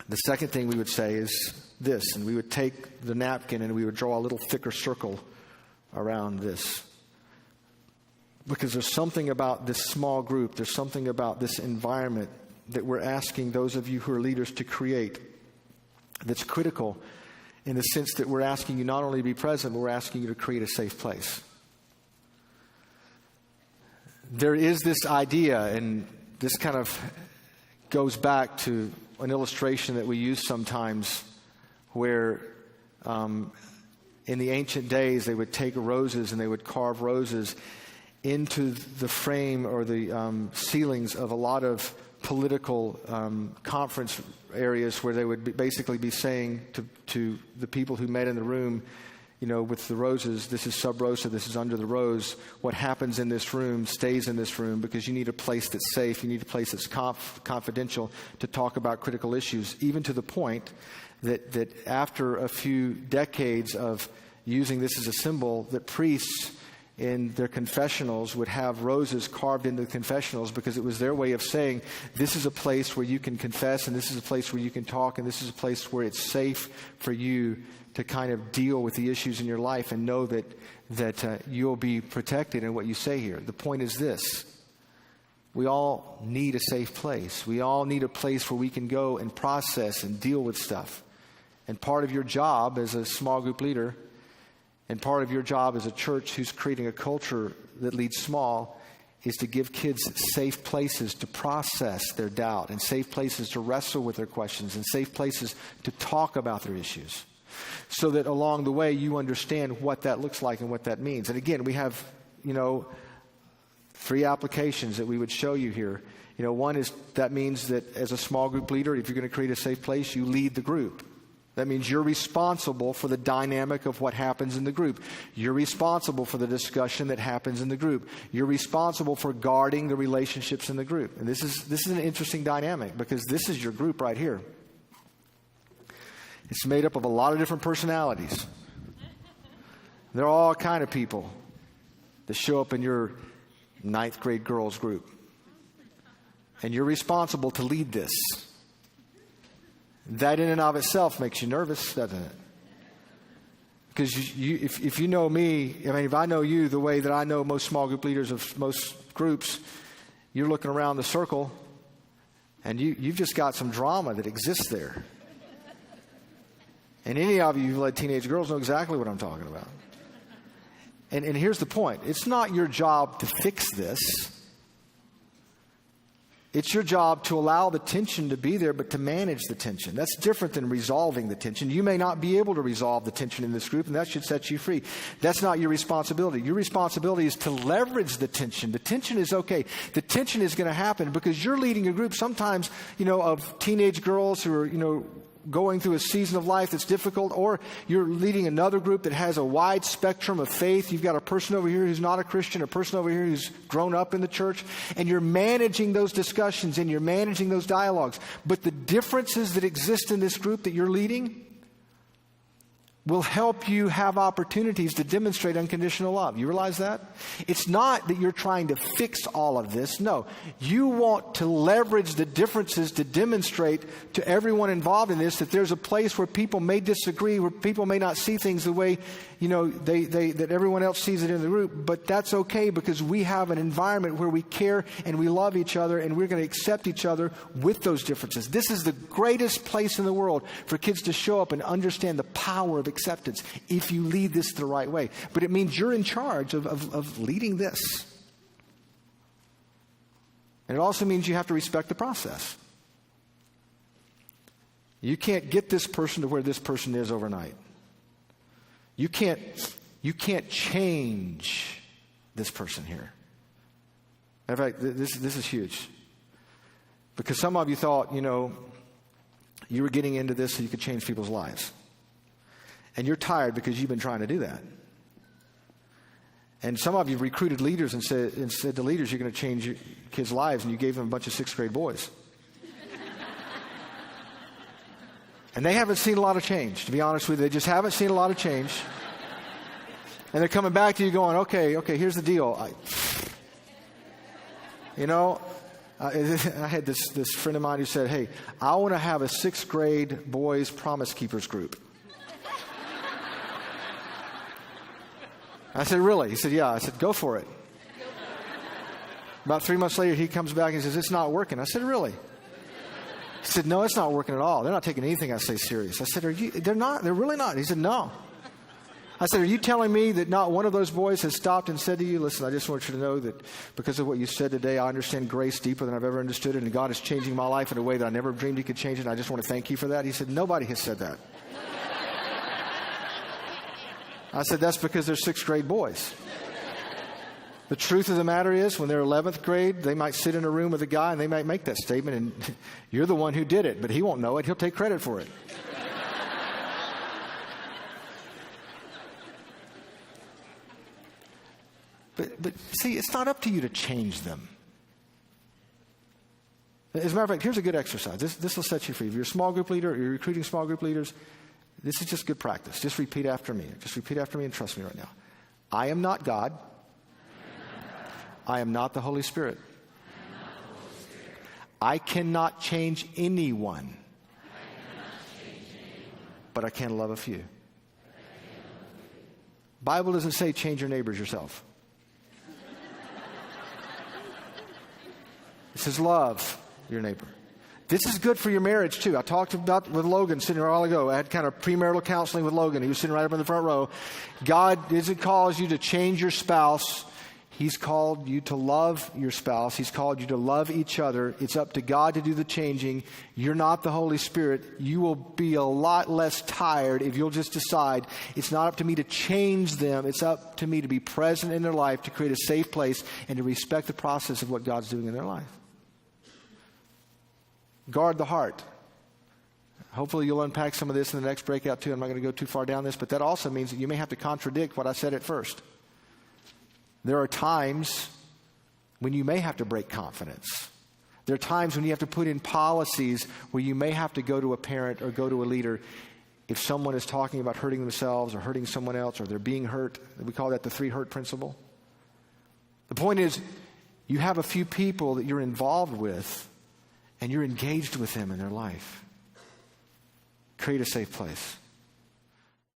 The second thing we would say is this, and we would take the napkin and we would draw a little thicker circle around this. Because there's something about this small group, there's something about this environment that we're asking those of you who are leaders to create that's critical, in the sense that we're asking you not only to be present, but we're asking you to create a safe place. There is this idea, and this kind of goes back to an illustration that we use sometimes, where in the ancient days they would take roses and they would carve roses into the frame or the ceilings of a lot of political conference areas, where they would basically be saying to the people who met in the room, you know, with the roses, this is sub rosa, this is under the rose. What happens in this room stays in this room, because you need a place that's safe. You need a place that's confidential to talk about critical issues, even to the point that after a few decades of using this as a symbol, that priests in their confessionals would have roses carved into the confessionals, because it was their way of saying, this is a place where you can confess, and this is a place where you can talk, and this is a place where it's safe for you to kind of deal with the issues in your life and know that you'll be protected in what you say here. The point is this: we all need a safe place. We all need a place where we can go and process and deal with stuff. And part of your job as a small group leader, and part of your job as a church who's creating a culture that leads small, is to give kids safe places to process their doubt, and safe places to wrestle with their questions, and safe places to talk about their issues, so that along the way you understand what that looks like and what that means. And again, we have, 3 applications that we would show you here. One is, that means that as a small group leader, if you're going to create a safe place, you lead the group. That means you're responsible for the dynamic of what happens in the group. You're responsible for the discussion that happens in the group. You're responsible for guarding the relationships in the group. And this is an interesting dynamic, because this is your group right here. It's made up of a lot of different personalities. They're all kind of people that show up in your 9th grade girls group. And you're responsible to lead this. That in and of itself makes you nervous, doesn't it? Because if you know me, if I know you the way that I know most small group leaders of most groups, you're looking around the circle and you've just got some drama that exists there. And any of you who've led teenage girls know exactly what I'm talking about. And here's the point. It's not your job to fix this. It's your job to allow the tension to be there, but to manage the tension. That's different than resolving the tension. You may not be able to resolve the tension in this group, and that should set you free. That's not your responsibility. Your responsibility is to leverage the tension. The tension is okay. The tension is going to happen because you're leading a group sometimes, of teenage girls who are, going through a season of life that's difficult, or you're leading another group that has a wide spectrum of faith. You've got a person over here who's not a Christian, a person over here who's grown up in the church, and you're managing those discussions and you're managing those dialogues. But the differences that exist in this group that you're leading will help you have opportunities to demonstrate unconditional love. You realize that? It's not that you're trying to fix all of this. No, you want to leverage the differences to demonstrate to everyone involved in this that there's a place where people may disagree, where people may not see things the way, that everyone else sees it in the group. But that's okay, because we have an environment where we care and we love each other, and we're going to accept each other with those differences. This is the greatest place in the world for kids to show up and understand the power of acceptance if you lead this the right way. But it means you're in charge of leading this. And it also means you have to respect the process. You can't get this person to where this person is overnight. You can't change this person here. In fact, this is huge. Because some of you thought, you were getting into this so you could change people's lives. And you're tired because you've been trying to do that. And some of you recruited leaders and said to leaders, you're going to change your kids' lives, and you gave them a bunch of 6th grade boys. And they haven't seen a lot of change, to be honest with you. They just haven't seen a lot of change. And they're coming back to you going, okay, here's the deal. I had this friend of mine who said, hey, I want to have a 6th grade boys Promise Keepers group. I said, really? He said, yeah. I said, go for it. About 3 months later, he comes back and says, it's not working. I said, really? He said, no, it's not working at all. They're not taking anything I say serious. I said, they're not? They're really not? He said, no. I said, are you telling me that not one of those boys has stopped and said to you, listen, I just want you to know that because of what you said today, I understand grace deeper than I've ever understood it, and God is changing my life in a way that I never dreamed He could change it, and I just want to thank you for that? He said, nobody has said that. I said, that's because they're 6th grade boys. The truth of the matter is, when they're 11th grade, they might sit in a room with a guy and they might make that statement, and you're the one who did it, but he won't know it. He'll take credit for it. But see, it's not up to you to change them. As a matter of fact, here's a good exercise. This will set you free. If you're a small group leader or you're recruiting small group leaders, this is just good practice. Just repeat after me. Just repeat after me and trust me right now. I am not God. I am not the Holy Spirit. I cannot change anyone. But I can love a few. Bible doesn't say change your neighbors yourself. It says love your neighbor. This is good for your marriage too. I talked about with Logan sitting here a while ago. I had kind of premarital counseling with Logan. He was sitting right up in the front row. God doesn't call you to change your spouse. He's called you to love your spouse. He's called you to love each other. It's up to God to do the changing. You're not the Holy Spirit. You will be a lot less tired if you'll just decide it's not up to me to change them. It's up to me to be present in their life, to create a safe place, and to respect the process of what God's doing in their life. Guard the heart. Hopefully you'll unpack some of this in the next breakout too. I'm not going to go too far down this, but that also means that you may have to contradict what I said at first. There are times when you may have to break confidence. There are times when you have to put in policies where you may have to go to a parent or go to a leader if someone is talking about hurting themselves or hurting someone else or they're being hurt. We call that the 3 hurt principle. The point is, you have a few people that you're involved with and you're engaged with them in their life. Create a safe place.